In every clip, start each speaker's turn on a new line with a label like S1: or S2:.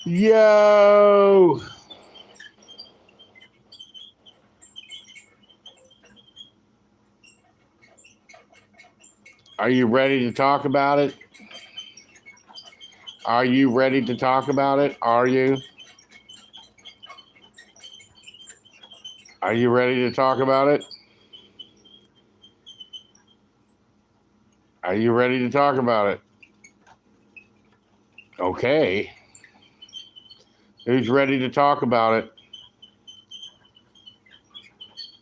S1: Yo, are you ready to talk about it? Are you ready to talk about it? Are you? Are you ready to talk about it? Are you ready to talk about it? Okay. Who's ready to talk about it?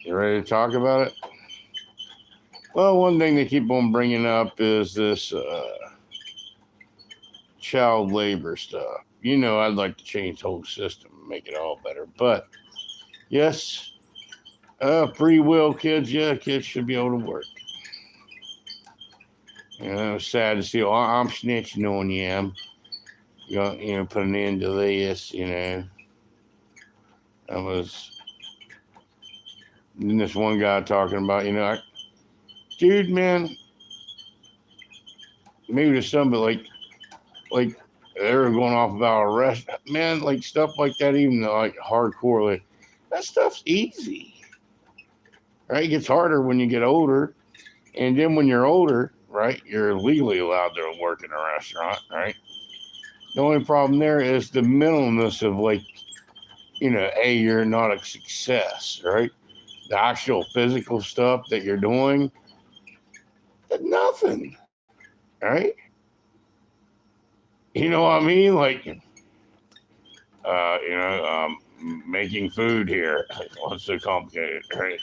S1: You ready to talk about it? Well, one thing they keep on bringing up is this child labor stuff. You know, I'd like to change the whole system, make it all better. But yes, free will kids, yeah, kids should be able to work. You know, it's sad to see. Oh, I'm snitching on you. I'm, put an end to this. You know, I was. And this one guy talking about, dude, man, maybe there's some, but like they were going off about arrest, man, like stuff like that, even though like hardcore, like that stuff's easy, right? It gets harder when you get older, and then when you're older, right, you're legally allowed to work in a restaurant, right? The only problem there is the mentalness of like, A, you're not a success, right? The actual physical stuff that you're doing, nothing, right? You know what I mean? Like, making food here. What's so complicated, right?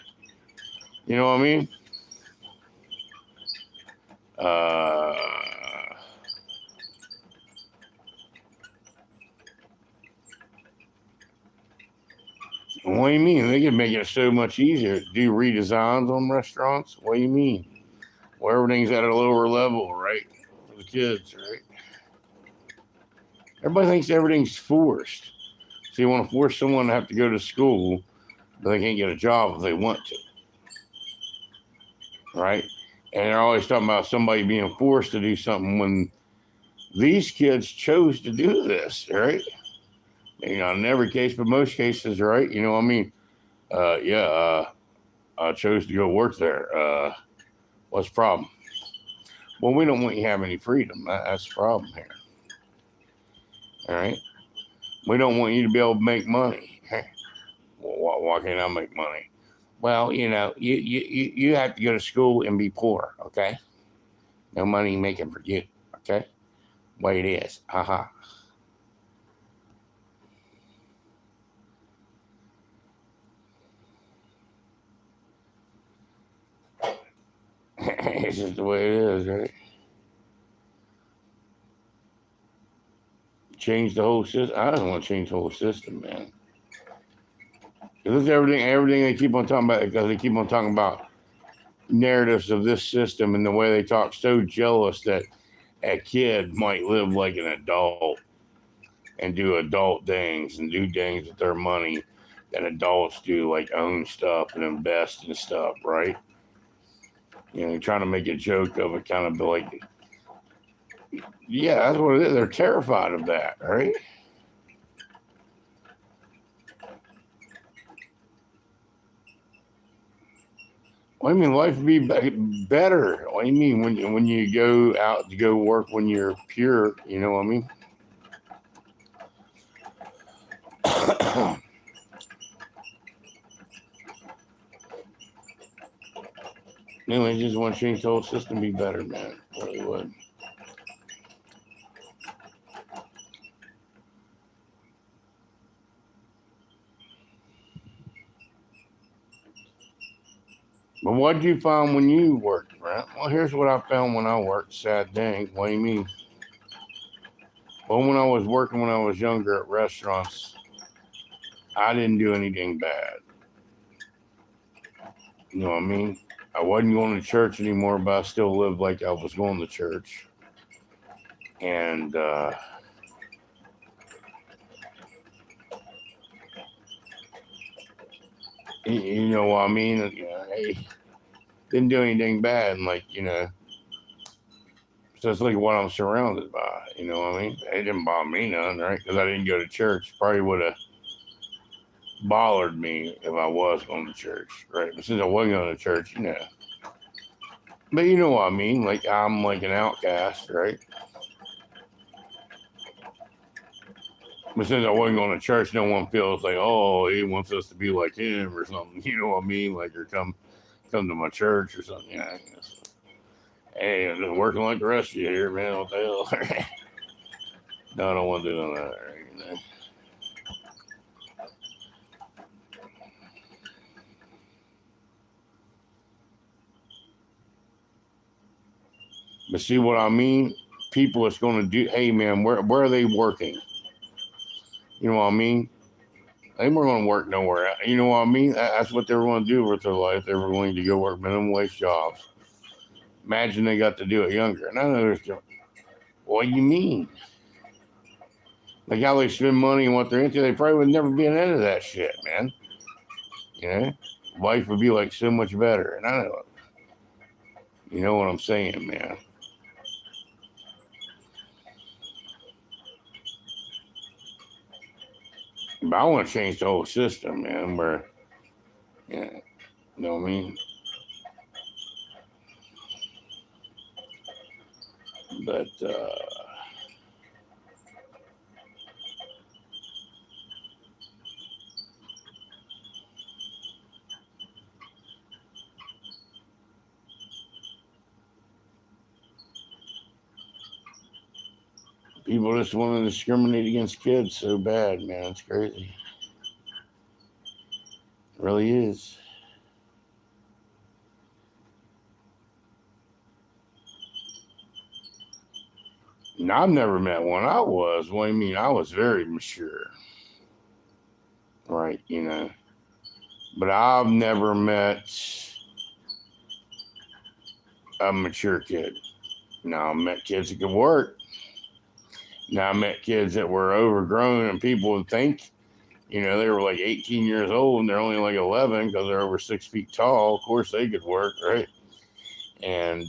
S1: You know what I mean? Uh, what do you mean? They can make it so much easier. Do redesigns on restaurants? What do you mean? Where everything's at a lower level, right? For the kids, right? Everybody thinks everything's forced. So you want to force someone to have to go to school, but they can't get a job if they want to, right? And they're always talking about somebody being forced to do something when these kids chose to do this, right? Not in every case, but most cases, right? You know what I mean? I chose to go work there. What's the problem? Well, we don't want you to have any freedom. That's the problem here. All right? We don't want you to be able to make money. Well, why can't I make money? Well, you have to go to school and be poor, okay? No money making for you, okay? Way it is. Uh-huh. It's just the way it is, right? Change the whole system. I don't want to change the whole system, man. Because everything they keep on talking about, because they keep on talking about narratives of this system and the way they talk so jealous that a kid might live like an adult and do adult things and do things with their money that adults do, like own stuff and invest in stuff, right? Trying to make a joke of it, kind of like, yeah, that's what it is. They're terrified of that, right? What do you mean life would be better? What do you mean when you go out to go work when you're pure? You know what I mean? Anyway, just want to change the whole system, be better, man. Really would. But what did you find when you worked, right? Well, here's what I found when I worked. Sad thing. What do you mean? Well, when I was working when I was younger at restaurants, I didn't do anything bad. You know what I mean? I wasn't going to church anymore, but I still lived like I was going to church. And you know what I mean? Hey, didn't do anything bad. And like, So it's like what I'm surrounded by. You know what I mean? It didn't bother me none, right? Because I didn't go to church. Probably would have bothered me if I was going to church, right? But since I wasn't going to church, you know. But you know what I mean? Like I'm like an outcast, right? But since I wasn't going to church, no one feels like, oh, he wants us to be like him or something. You know what I mean? Like you're come to my church or something. Yeah. Hey, I'm just working like the rest of you here, man. What the hell? No, I don't want to do none of that. Right? You know? But see what I mean? People that's going to do, hey, man, where are they working? You know what I mean? They weren't going to work nowhere. You know what I mean? That's what they were going to do with their life. They were going to go work minimum wage jobs. Imagine they got to do it younger. And I know there's, what do you mean? Like how they spend money and what they're into, they probably would never be an end of that shit, man. You know? Life would be like so much better. And I know it. You know what I'm saying, man? But I want to change the whole system, man, where, yeah, you know what I mean? But, people just want to discriminate against kids so bad, man. It's crazy. It really is. And I've never met one. What do you mean? I was very mature. Right, you know. But I've never met a mature kid. Now, I met kids that could work. Now, I met kids that were overgrown and people would think, you know, they were like 18 years old and they're only like 11 because they're over 6 feet tall. Of course, they could work, right? And,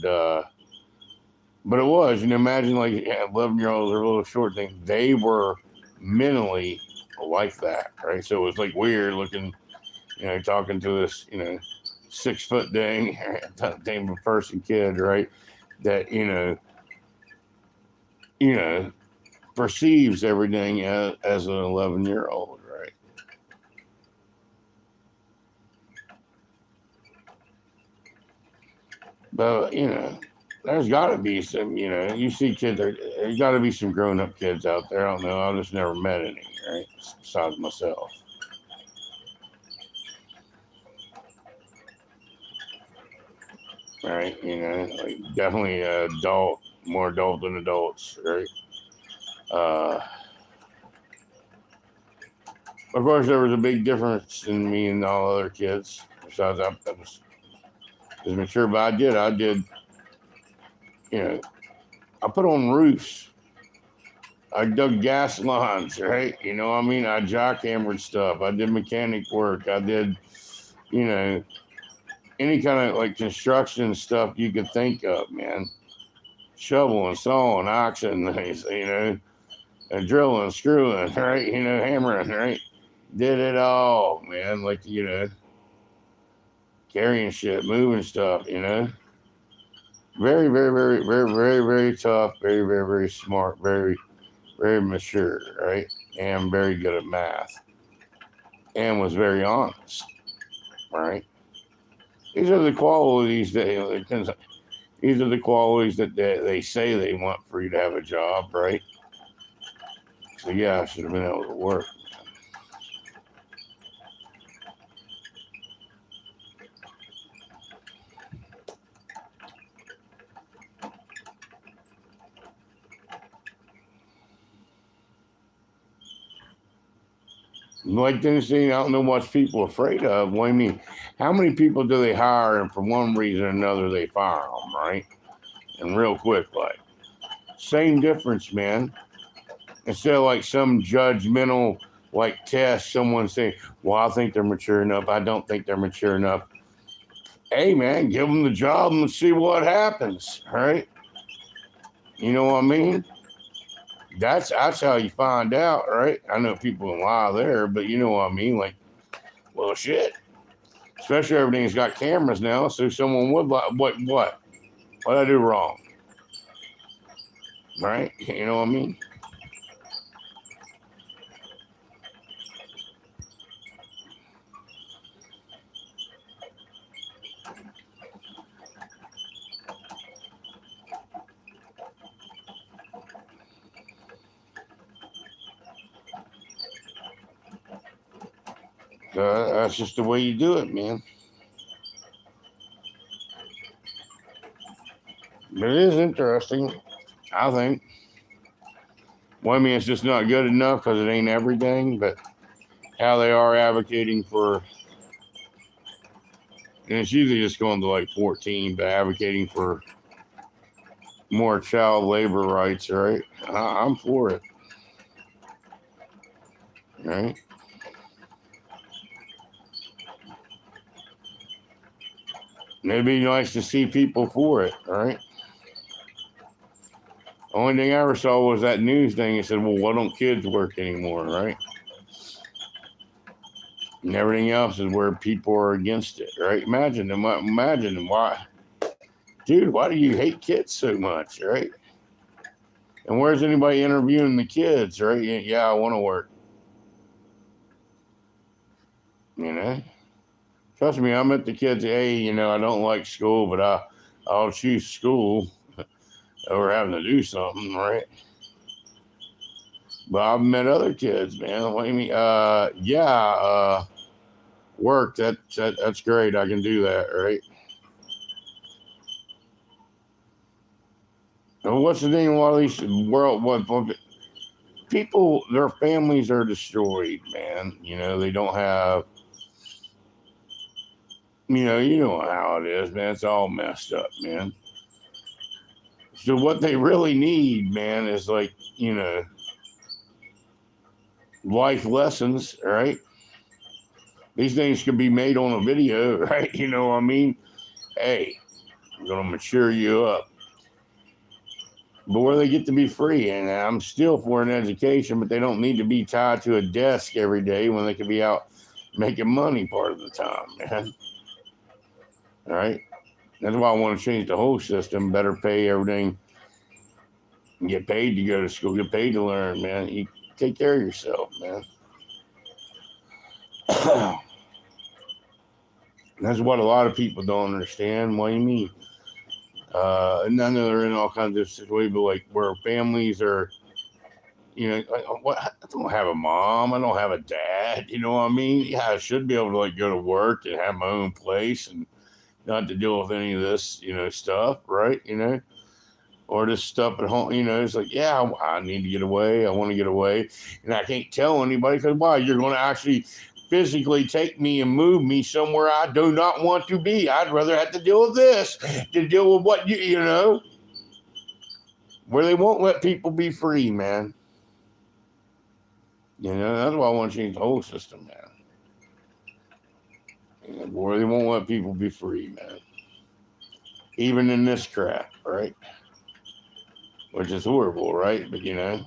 S1: but it was, you know, imagine like 11-year-olds are a little short thing. They were mentally like that, right? So it was like weird looking, you know, talking to this, you know, 6 foot dang person kid, right? That, you know, perceives everything as an 11-year-old, right? But, you know, there's got to be some, you know, you see kids, there's got to be some grown up kids out there. I don't know. I've just never met any, right? Besides myself. Right? You know, like definitely more adult than adults, right? Uh, of course, there was a big difference in me and all other kids. Besides, I was mature, but I did, you know, I put on roofs. I dug gas lines, right? You know what I mean? I jackhammered stuff. I did mechanic work. I did, you know, any kind of like construction stuff you could think of, man. Shoveling, sawing, oxen, you know, and drilling, screwing, right? You know, hammering, right? Did it all, man. Like, you know, carrying shit, moving stuff, you know. Very, very, very, very, very, very tough, very, very, very smart, very, very mature, right? And very good at math. And was very honest, right? These are the qualities that these are the qualities that they say they want for you to have a job, right? So yeah, I should have been able to work. Like Tennessee, I don't know what people are afraid of. What do you mean? How many people do they hire and for one reason or another they fire them, right? And real quick, like, same difference, man. Instead of like some judgmental like test, someone saying, well, I think they're mature enough. I don't think they're mature enough. Hey, man, give them the job and see what happens, right? You know what I mean? That's how you find out, right? I know people can lie there, but you know what I mean? Like, well, shit. Especially everything's got cameras now, so someone would lie. What did I do wrong? Right? You know what I mean? That's just the way you do it, man. But it is interesting, I think. Well, I mean, it's just not good enough because it ain't everything, but how they are advocating for, and it's usually just going to like 14, but advocating for more child labor rights, right? I'm for it, right? It'd be nice to see people for it, right? Only thing I ever saw was that news thing. It said, well, why don't kids work anymore, right? And everything else is where people are against it, right? Imagine why. Dude, why do you hate kids so much, right? And where's anybody interviewing the kids, right? Yeah, I want to work. You know? Trust me, I met the kids, hey, I don't like school, but I'll choose school over having to do something, right? But I've met other kids, man. What do you mean? Work. That's great. I can do that, right? And what's the thing? A lot of these what people, their families are destroyed, man. They don't have. You know how it is, man. It's all messed up, man. So what they really need, man, is like, life lessons, right? These things can be made on a video, right? You know what I mean? Hey, I'm going to mature you up. But where they get to be free, and I'm still for an education, but they don't need to be tied to a desk every day when they can be out making money part of the time, man. All right? That's why I want to change the whole system, better pay everything, get paid to go to school, get paid to learn, man. You take care of yourself, man. That's what a lot of people don't understand. What do you mean? And I know they're in all kinds of situations, but like where families are, like, what? I don't have a mom. I don't have a dad. You know what I mean? Yeah, I should be able to like go to work and have my own place and not to deal with any of this, stuff, right? Or this stuff at home, it's like, yeah, I need to get away. I want to get away. And I can't tell anybody because why? You're going to actually physically take me and move me somewhere I do not want to be. I'd rather have to deal with this to deal with what where they won't let people be free, man. That's why I want to change the whole system, man. Where they won't let people be free, man. Even in this crap, right? Which is horrible, right? But need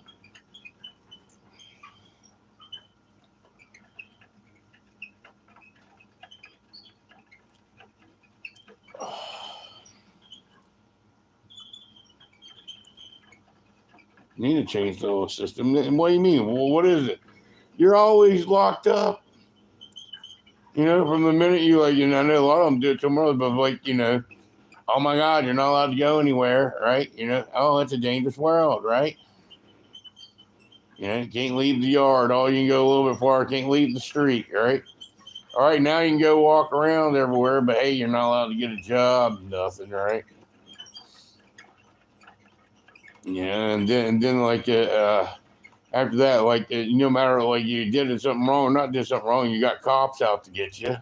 S1: to change the whole system. And what do you mean? Well, what is it? You're always locked up. From the minute you I know a lot of them do it tomorrow, but like, oh my God, you're not allowed to go anywhere, right? Oh, it's a dangerous world, right? You can't leave the yard. Oh, you can go a little bit far, can't leave the street, right? All right, now you can go walk around everywhere, but hey, you're not allowed to get a job, nothing, right? And then like after that, like no matter like you did something wrong or not did something wrong, you got cops out to get you,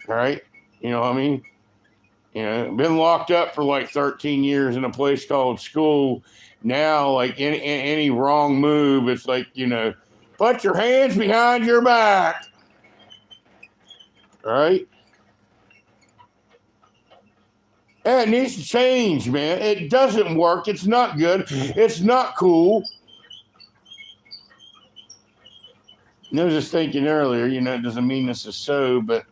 S1: right? You know what I mean? Been locked up for like 13 years in a place called school. Now, like any wrong move, it's like, put your hands behind your back. Right? And it needs to change, man. It doesn't work. It's not good. It's not cool. I was just thinking earlier, it doesn't mean this is so, but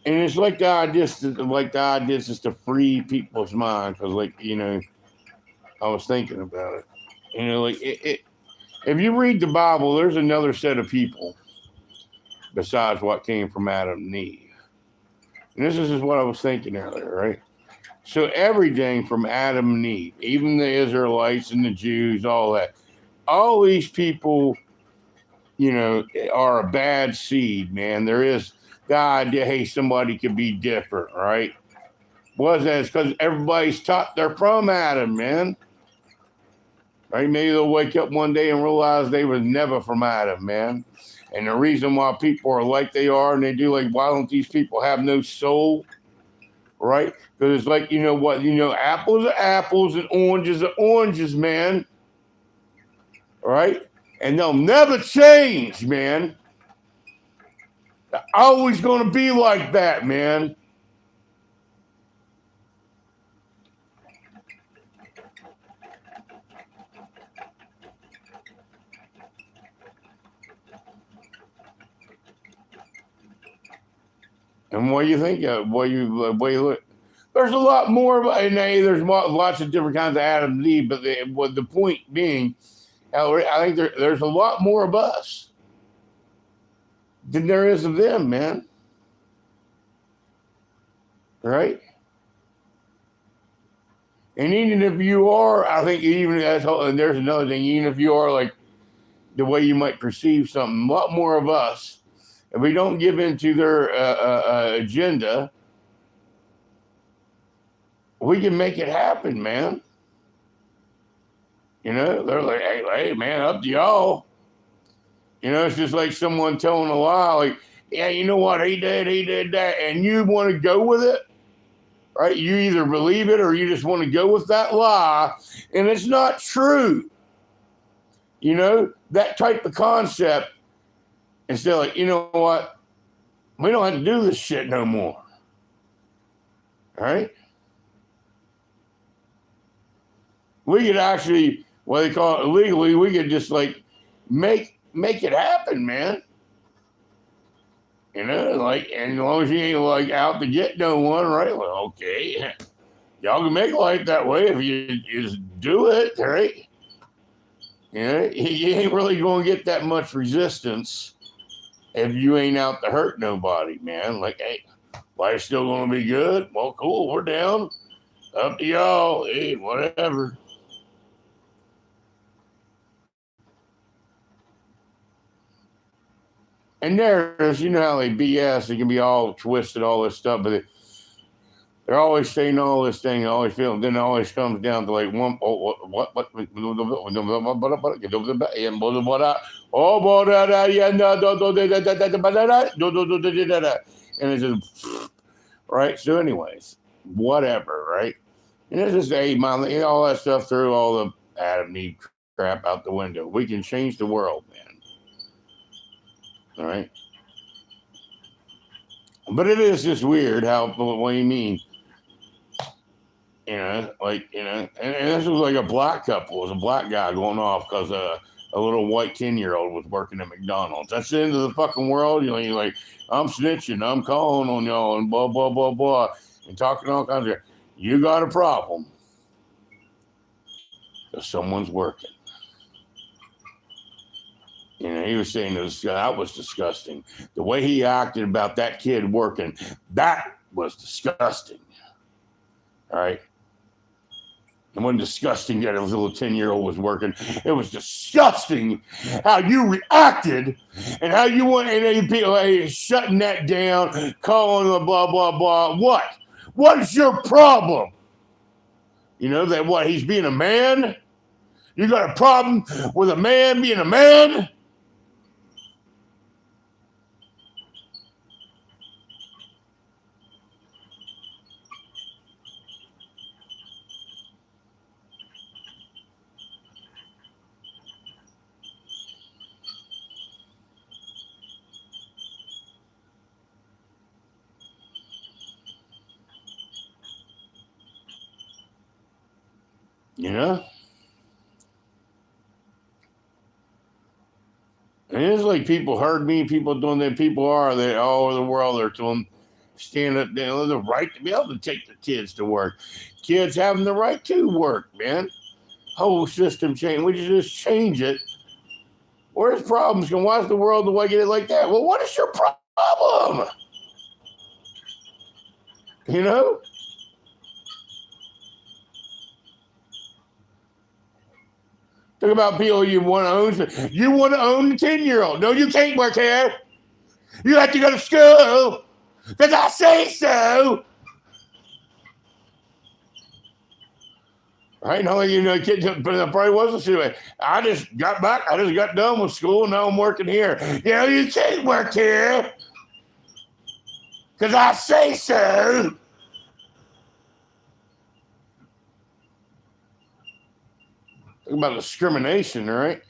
S1: and it's like the idea is just to free people's minds, because I was thinking about it. If you read the Bible, there's another set of people besides what came from Adam and Eve. And this is just what I was thinking earlier, right? So everything from Adam and Eve, even the Israelites and the Jews, all these people, are a bad seed, man. There is the idea, hey, somebody could be different, right? Was that? It's because everybody's taught they're from Adam, man. Right? Maybe they'll wake up one day and realize they was never from Adam, man. And the reason why people are like they are and they do, like, why don't these people have no soul? Right? Because it's like, apples are apples and oranges are oranges, man. Right? And they'll never change, man. They're always going to be like that, man. And what do you think? What you look? There's a lot more, and there's lots of different kinds of Adam and Eve. But the point being, I think there's a lot more of us than there is of them, man. Right? And even if you are, I think and there's another thing. Even if you are like the way you might perceive something, a lot more of us. If we don't give into their agenda, we can make it happen, man. They're like, hey, man, up to y'all. It's just like someone telling a lie, like, yeah, you know what, he did that, and you want to go with it, right? You either believe it or you just want to go with that lie, and it's not true. That type of concept, instead of like, you know what, we don't have to do this shit no more. All right? We could actually, what they call it illegally, we could just like make it happen, man. And as long as you ain't like out to get no one, right? Well, okay. Y'all can make life that way if you just do it, right? You ain't really going to get that much resistance if you ain't out to hurt nobody, man. Like, hey, life's still going to be good. Well, cool, we're down. Up to y'all. Hey, whatever. And there's, how they BS, it can be all twisted, all this stuff, but they're always saying all this thing, always feeling. Then it always comes down to like one. And it's just right. So, anyways, whatever, right? And it's just all that stuff through all the Adam and Eve crap out the window. We can change the world, man. All right. But it is just weird how, what do you mean? And this was like a black couple. It was a black guy going off because a little white 10-year-old was working at McDonald's. That's the end of the fucking world. You're like, I'm snitching, I'm calling on y'all, and blah, blah, blah, blah, and talking all kinds of. You got a problem because someone's working. He was saying that was disgusting. The way he acted about that kid working, that was disgusting. All right. It wasn't disgusting that a little 10-year-old was working. It was disgusting how you reacted and how you went and people shutting that down, calling the blah, blah, blah. What? What is your problem? That what? He's being a man? You got a problem with a man being a man? You know? And it's like people heard me, people doing that, people are they all over the world, they're doing stand up, they have the right to be able to take their kids to work. Kids having the right to work, man. Whole system change. We just change it. Where's problems? Can watch the world the way get it like that? Well, what is your problem? You know? Talk about people you want to own. You want to own the 10-year-old. No, you can't work here. You have to go to school because I say so. Right? No, you know, kids, but it probably wasn't so. I just got back. I just got done with school. Now I'm working here. You know, you can't work here because I say so. Talk about discrimination, right?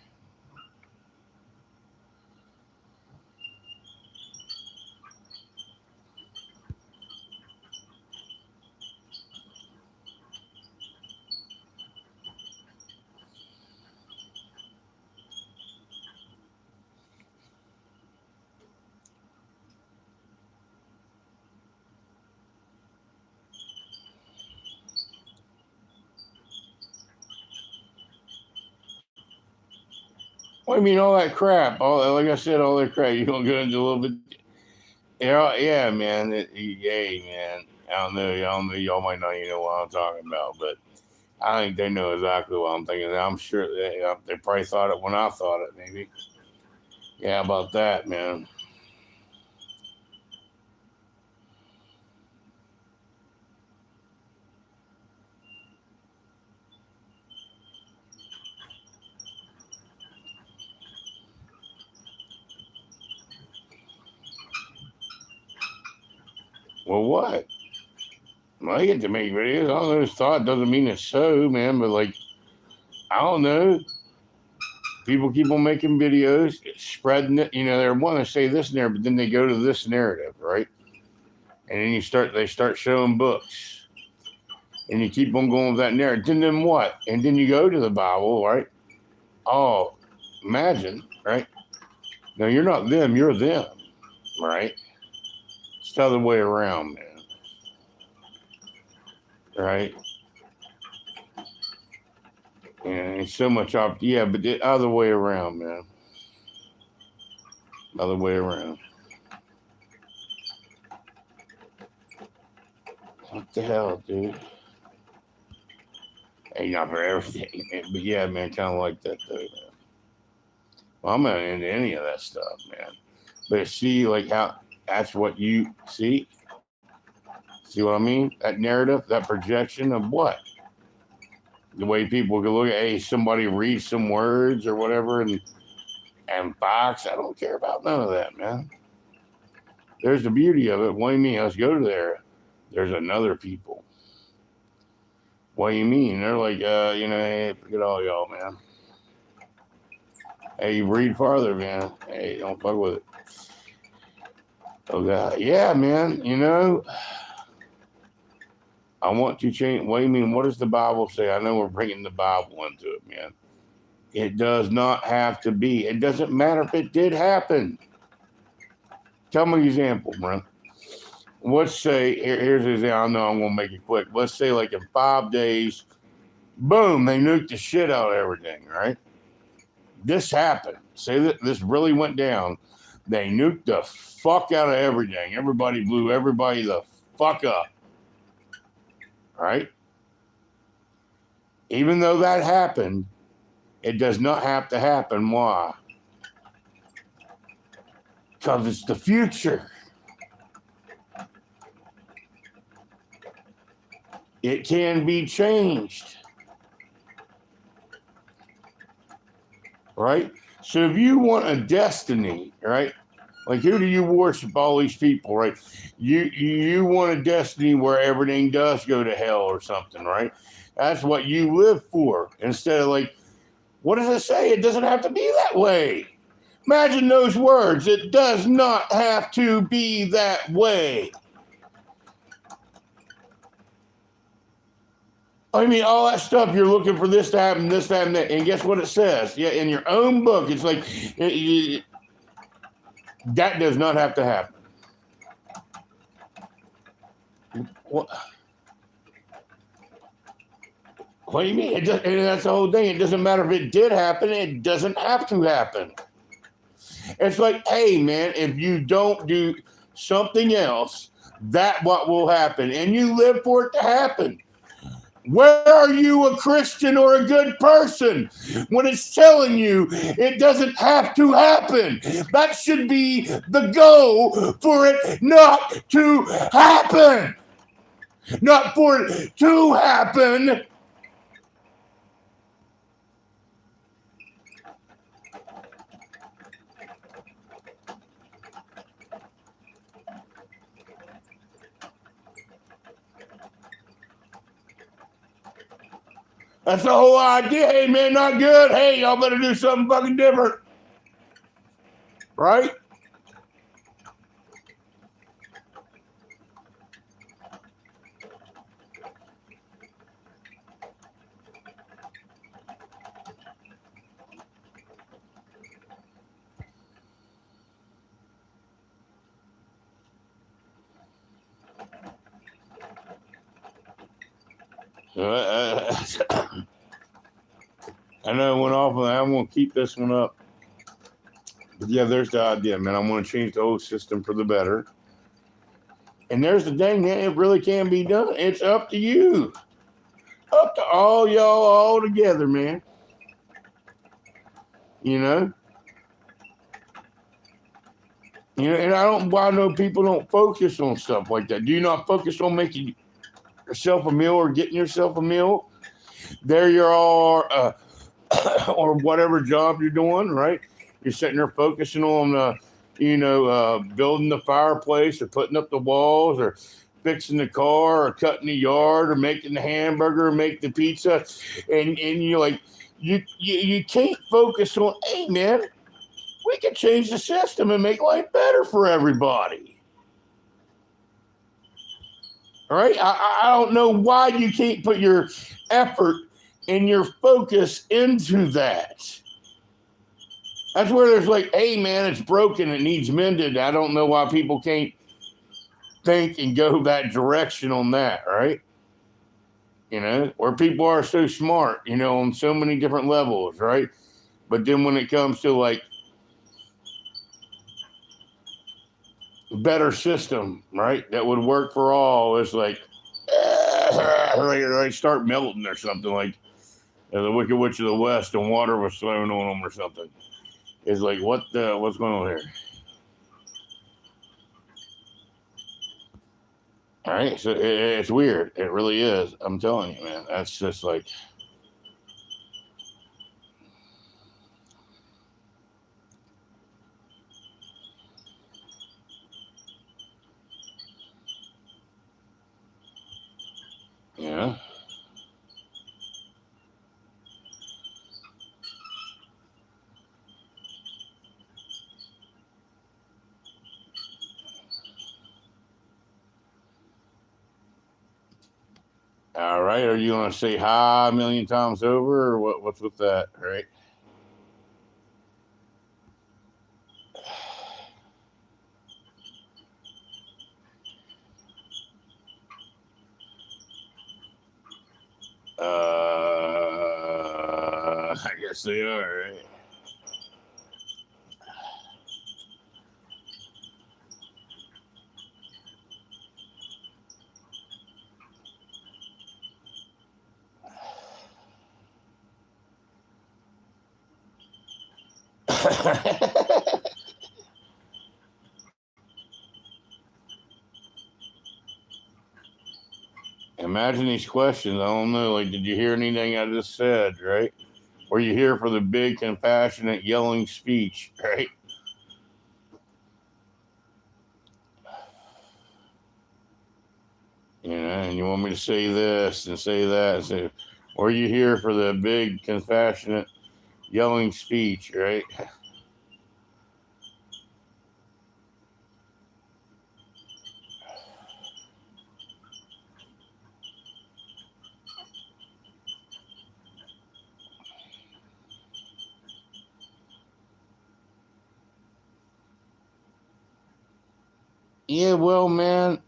S1: What do you mean all that crap? All like I said, all that crap. You gonna go into a little bit? Yeah, man. Hey, man. I don't know. Y'all might not even know what I'm talking about, but I think they know exactly what I'm thinking. I'm sure they probably thought it when I thought it. Maybe. Yeah, about that, man. Well, what? Well, I get to make videos. I don't know. His thought doesn't mean it's so, man. But like, I don't know. People keep on making videos, spreading it. You know, they want to say this narrative, but then they go to this narrative, right? And then they start showing books, and you keep on going with that narrative. And then what? And then you go to the Bible, right? Oh, imagine, right? No, you're not them. You're them, right? It's the other way around, man. Right? And it's so much yeah, but the other way around, man. Other way around. What the hell, dude? Hey, not for everything, man. But yeah, man, kind of like that though, man. Well, I'm not into any of that stuff, man. But see, like how that's what you see. See what I mean? That narrative, that projection of what? The way people can look at, hey, somebody reads some words or whatever, and Fox. I don't care about none of that, man. There's the beauty of it. What do you mean? Let's go to there. There's another people. What do you mean? They're like, you know, hey, forget all y'all, man. Hey, you read farther, man. Hey, don't fuck with it. Oh God, yeah, man. You know, I want to change. What do you mean? What does the Bible say? I know we're bringing the Bible into it, man. It does not have to be. It doesn't matter if it did happen. Tell me an example, bro. Let's say, here's an example. I know I'm going to make it quick. Let's say, like, in 5 days, boom, they nuked the shit out of everything, right? This happened. Say that this really went down. They nuked the fuck out of everything. Everybody blew everybody the fuck up. Right? Even though that happened, it does not have to happen. Why? Because it's the future. It can be changed. Right? So if you want a destiny, right? Like, who do you worship? All these people, right? You want a destiny where everything does go to hell or something, right? That's what you live for. Instead of like, what does it say? It doesn't have to be that way. Imagine those words. It does not have to be that way. I mean, all that stuff, you're looking for this to happen, this to happen, that. And guess what it says? Yeah, in your own book, it's like, that does not have to happen. What do you mean? And that's the whole thing. It doesn't matter if it did happen, it doesn't have to happen. It's like, hey, man, if you don't do something else, that what will happen. And you live for it to happen. Where are you a Christian or a good person when it's telling you it doesn't have to happen? That should be the goal for it not to happen. Not for it to happen. That's the whole idea. Hey, man, not good. Hey, y'all better do something fucking different. Right? I know it went off, and I'm going to keep this one up. But yeah, there's the idea, man. I'm going to change the whole system for the better. And there's the thing, man. It really can be done. It's up to you. Up to all y'all all together, man. You know? And I know people don't focus on stuff like that. Do you not focus on making yourself a meal or getting yourself a meal? There you are, or whatever job you're doing, right? You're sitting there focusing on, building the fireplace or putting up the walls or fixing the car or cutting the yard or making the hamburger or make the pizza. And you're like, you can't focus on, hey, man, we can change the system and make life better for everybody. All right? I don't know why you can't put your effort and your focus into that. That's where there's like, hey, man, it's broken. It needs mended. I don't know why people can't think and go that direction on that, right? Where people are so smart, on so many different levels, right? But then when it comes to like better system, right, that would work for all, it's like, they start melting or something, like the Wicked Witch of the West and water was thrown on them or something. It's like, what's going on here? All right, so it's weird. It really is. I'm telling you, man. That's just like, yeah. All right. Are you going to say hi a million times over, or what's with that, right? I guess they are, right? Imagine these questions. I don't know. Like, did you hear anything I just said, right? Were you here for the big, compassionate, yelling speech, right? And you want me to say this and say that and say, were you here for the big, compassionate, yelling speech, right? Yeah, well, man,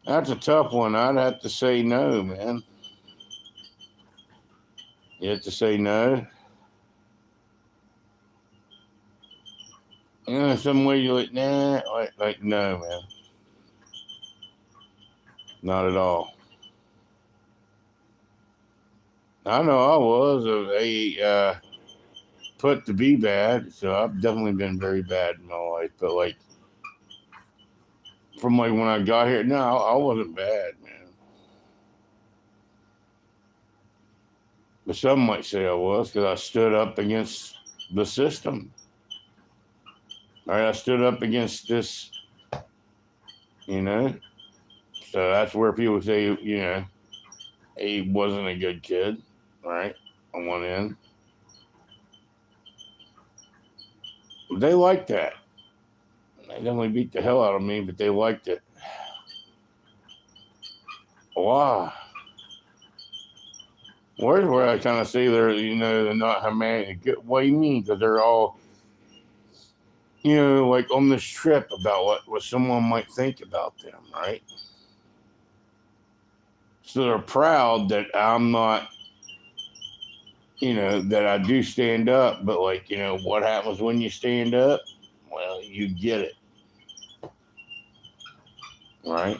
S1: that's a tough one. I'd have to say no, man. You have to say no. You know, some way you're like, nah, like no, man, not at all. I know I was put to be bad, so I've definitely been very bad in my life. But like from like when I got here, no, I wasn't bad, man. But some might say I was because I stood up against the system. All right, I stood up against this, you know. So that's where people say, you know, he wasn't a good kid, right? On one end, they liked that. They definitely beat the hell out of me, but they liked it. Wow. Where's where I kind of see they're, you know, they're not humanity. What do you mean? Because they're all, you know, like on this trip about what someone might think about them, right? So they're proud that I'm not, you know, that I do stand up, but like, you know, what happens when you stand up? Well, you get it, right?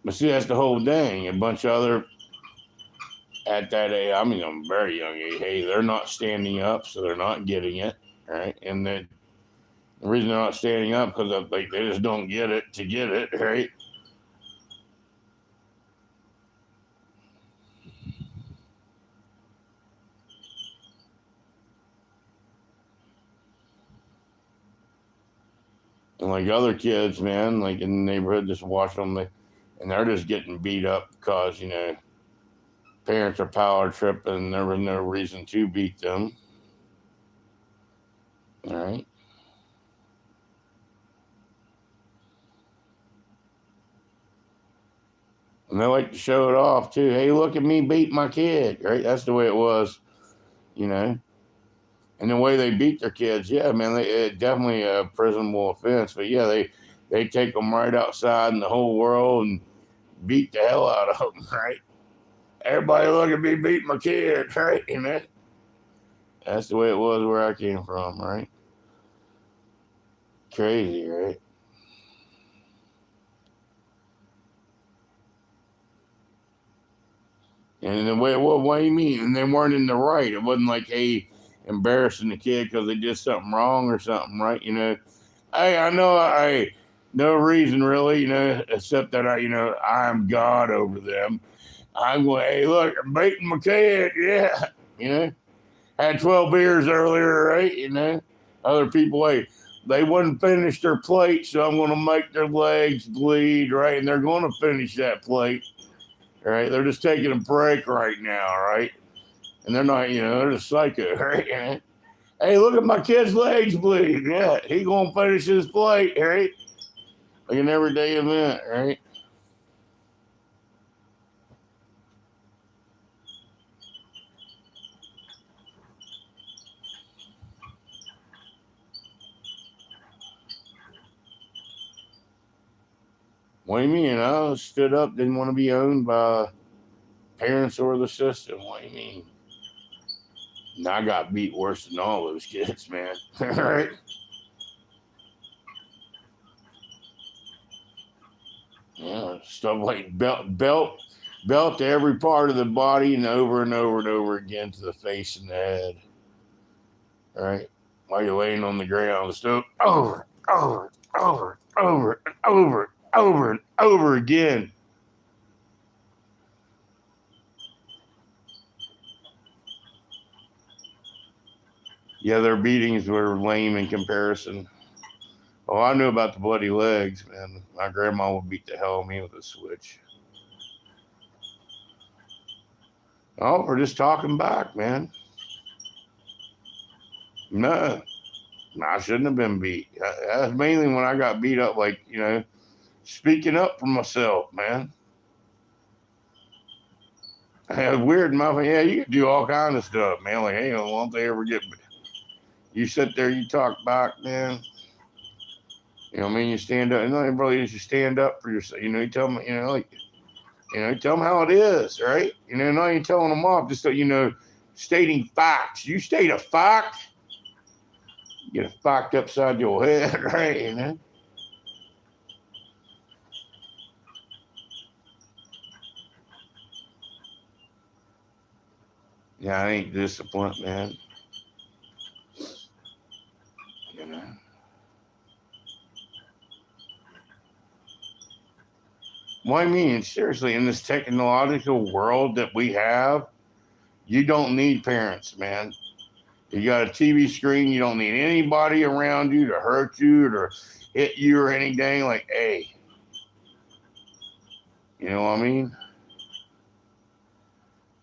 S1: But see, that's the whole thing. A bunch of other at that age, I mean, I'm very young age. Hey, they're not standing up, so they're not getting it, right? And then the reason they're not standing up because like they just don't get it to get it, right? And like other kids, man, like in the neighborhood, just watch them, and they're just getting beat up because you know parents are power tripping. And there was no reason to beat them, all right? And they like to show it off too. Hey, look at me beat my kid, right? That's the way it was, you know. And the way they beat their kids, yeah, man, it definitely a prisonable offense. But yeah, they take them right outside in the whole world and beat the hell out of them, right? Everybody look at me beat my kid, right? You know, that's the way it was where I came from, right? Crazy, right? And the way, what do you mean? And they weren't in the right. It wasn't like, hey, embarrassing the kid because they did something wrong or something, right? You know, hey, I know I no reason really, you know, except that I, you know, I'm God over them. I'm going, hey, look, I'm beating my kid, yeah, you know, had 12 beers earlier, right? You know, other people, hey, they wouldn't finish their plate, so I'm going to make their legs bleed, right? And they're going to finish that plate, right? They're just taking a break right now, right? And they're not, you know, they're just psycho, right? Hey, look at my kid's legs bleed. Yeah, he gonna finish his plate, right? Like an everyday event, right? What do you mean? I stood up, didn't want to be owned by parents or the system. What do you mean? And I got beat worse than all those kids, man. Right? Yeah, stuff like belt to every part of the body and over and over and over again to the face and the head. Right? While you're laying on the ground, stuff over and over and over again. Yeah, their beatings were lame in comparison. Oh, I knew about the bloody legs, man. My grandma would beat the hell out of me with a switch. Oh, we're just talking back, man. No, I shouldn't have been beat. That's mainly when I got beat up, like, you know, speaking up for myself, man. Weird motherfucker. Yeah, you can do all kind of stuff, man. Like, hey, won't they ever get? You sit there, you talk back, man. You know what I mean? You stand up. And everybody is you stand up for yourself. You know, you tell them, you tell them how it is, right? Not you telling them off, just stating facts. You state a fact, get a fact upside your head, right? Yeah, I ain't disciplined, man. You know. Well, I mean, seriously, in this technological world that we have, you don't need parents, man. You got a TV screen, you don't need anybody around you to hurt you or hit you or anything. Like, hey, you know what I mean?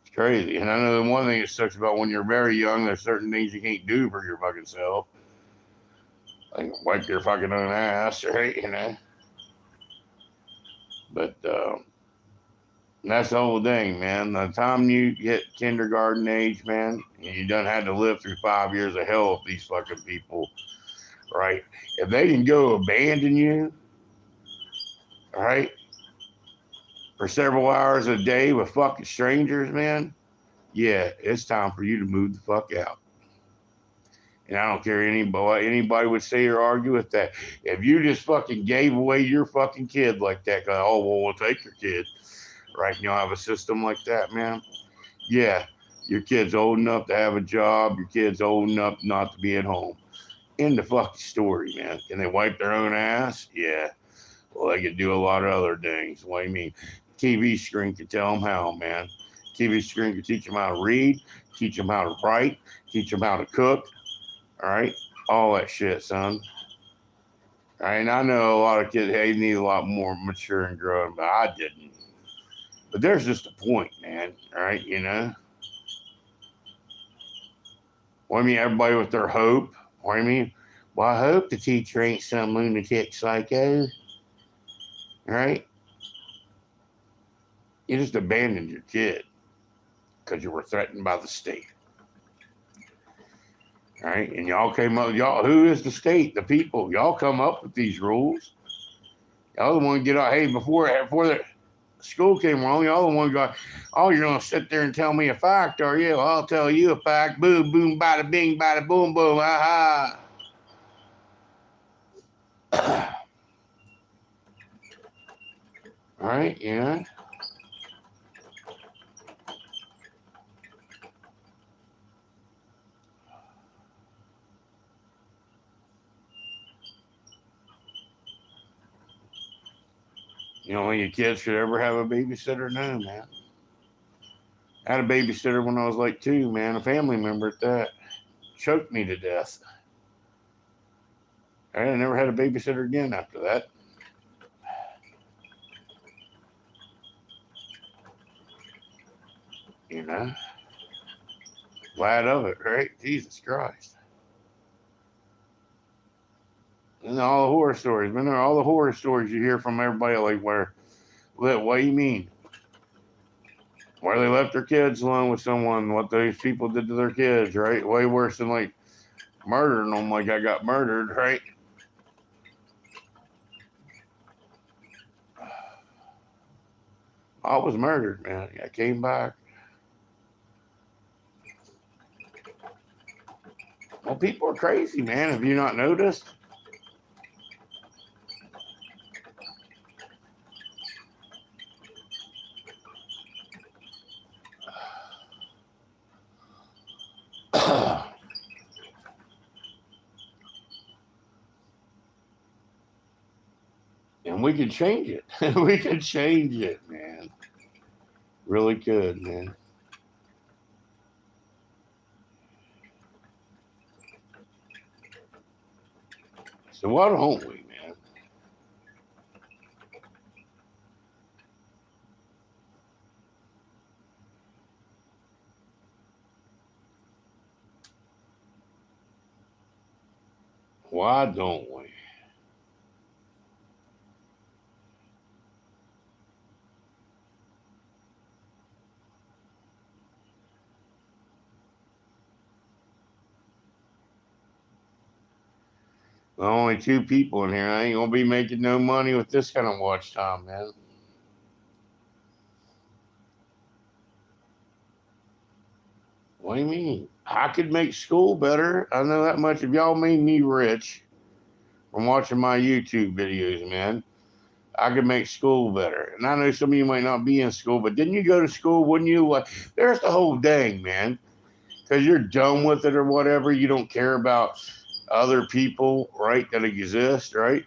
S1: It's crazy. And I know the one thing that sucks about when you're very young, there's certain things you can't do for your fucking self. Like wipe your fucking own ass, right? But that's the whole thing, man. The time you get kindergarten age, man, and you done had to live through 5 years of hell with these fucking people, right? If they can go abandon you, right, for several hours a day with fucking strangers, man, yeah, it's time for you to move the fuck out. And I don't care anybody would say or argue with that. If you just fucking gave away your fucking kid like that, oh, well, we'll take your kid, right? You don't have a system like that, man. Yeah, your kid's old enough to have a job. Your kid's old enough not to be at home. End the fucking story, man. Can they wipe their own ass? Yeah. Well, they can do a lot of other things. What do you mean? TV screen can tell them how, man. TV screen can teach them how to read, teach them how to write, teach them how to cook. All right? All that shit, son. All right? And I know a lot of kids, hey, need a lot more mature and growing, but I didn't. But there's just a point, man. All right? What do you mean? Everybody with their hope. What do you mean? Well, I hope the teacher ain't some lunatic psycho. All right? You just abandoned your kid because you were threatened by the state. All right? And y'all came up, who is the state? The people. Y'all come up with these rules. Y'all the one get out, hey, before the school came along, y'all the one got, oh, you're going to sit there and tell me a fact, are you? Well, I'll tell you a fact. Boom, boom, bada, bing, bada, boom, boom, aha. All right, your kids should ever have a babysitter? No, man. I had a babysitter when I was like 2, man. A family member at that. Choked me to death. I never had a babysitter again after that. Glad of it, right? Jesus Christ. And all the horror stories, man. All the horror stories you hear from everybody, like what do you mean? Where they left their kids alone with someone, what those people did to their kids, right? Way worse than like murdering them like I got murdered, right? I was murdered, man. I came back. Well, people are crazy, man. Have you not noticed? And we could change it. We could change it, man. Really could, man. So why don't we, man? Why don't we? Only 2 people in here. I ain't gonna be making no money with this kind of watch time, man. What do you mean? I could make school better. I know that much. If y'all made me rich from watching my YouTube videos, man, I could make school better. And I know some of you might not be in school, but didn't you go to school? Wouldn't you? There's the whole dang, man. Because you're done with it or whatever. You don't care about other people, right, that exist, right?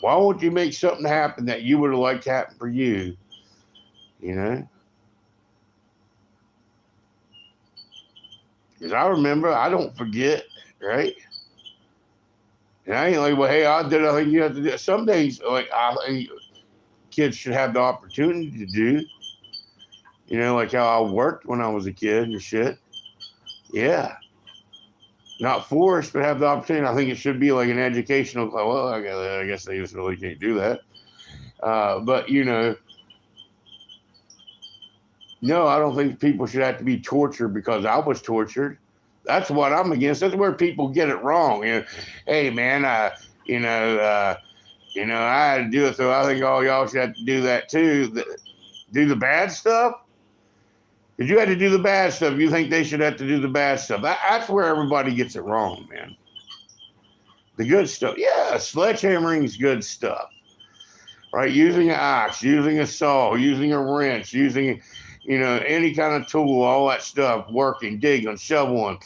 S1: Why won't you make something happen that you would have liked to happen for you? You know? Because I remember, I don't forget, right? And I ain't like, well, hey, I did. I think you have to do. Some days, like, I think kids should have the opportunity to do. You know, like how I worked when I was a kid and shit. Yeah. Not forced, but have the opportunity. I think it should be like an educational. Well, I guess they just really can't do that. But, you know, no, I don't think people should have to be tortured because I was tortured. That's what I'm against. That's where people get it wrong. You know, hey man, you know, I had to do it, so I think all y'all should have to do that too. Do the bad stuff. Because you had to do the bad stuff. You think they should have to do the bad stuff. That's where everybody gets it wrong, man. The good stuff, yeah, sledgehammering's good stuff, right? Using an axe, using a saw, using a wrench, using, you know, any kind of tool, all that stuff, working, digging, shoveling,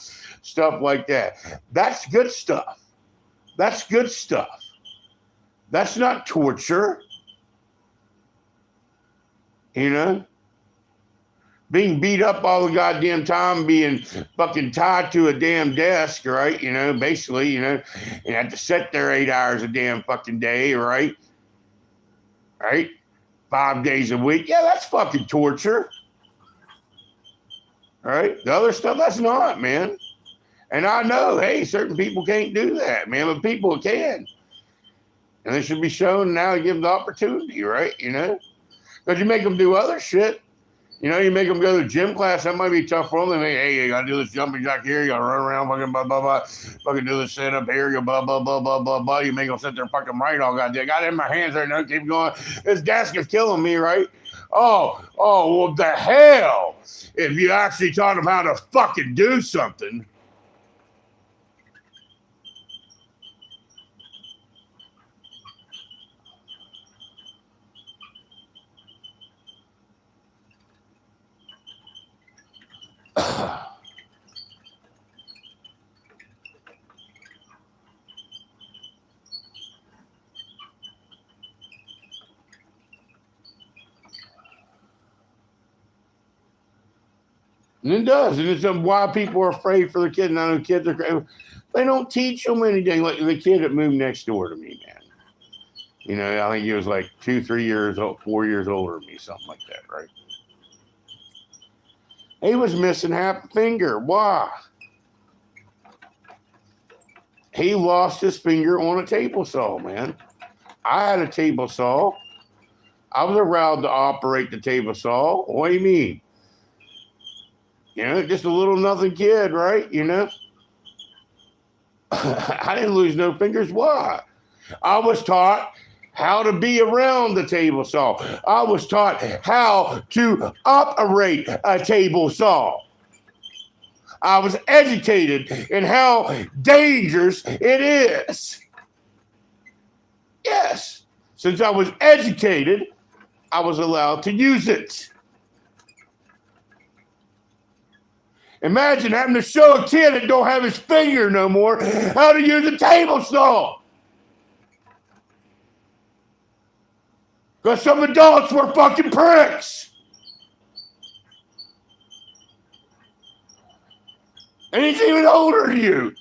S1: stuff like that. That's good stuff. That's good stuff. That's not torture. You know? Being beat up all the goddamn time, being fucking tied to a damn desk, right? You know, basically, you know, and have to sit there 8 hours a damn fucking day, right? Right? 5 days a week. Yeah, that's fucking torture. Right? The other stuff, that's not, man. And I know, hey, certain people can't do that, man, but people can. And they should be shown now to give them the opportunity, right? You know? Because you make them do other shit. You know, you make them go to gym class, that might be tough for them. They make, hey, you got to do this jumping jack here, you got to run around, fucking blah, blah, blah, fucking do this sit up here, you blah, blah, blah, blah, blah, blah. You make them sit there fucking right all goddamn. Got it in my hands right now, keep going. This desk is killing me, right? Oh, well, the hell. If you actually taught them how to fucking do something. And it does. And it's why people are afraid for their kids. And I know kids are, they don't teach them anything. Like the kid that moved next door to me, man. You know, I think he was like 2, 3 years old, 4 years older than me, something like that, right? He was missing half a finger. Why? He lost his finger on a table saw, man. I had a table saw. I was allowed to operate the table saw. What do you mean? You know, just a little nothing kid, right? You know? I didn't lose no fingers. Why? I was taught how to be around the table saw. I was taught how to operate a table saw. I was educated in how dangerous it is. Yes. Since I was educated, I was allowed to use it. Imagine having to show a kid that don't have his finger no more how to use a table saw. Because some adults were fucking pricks. And he's even older than you.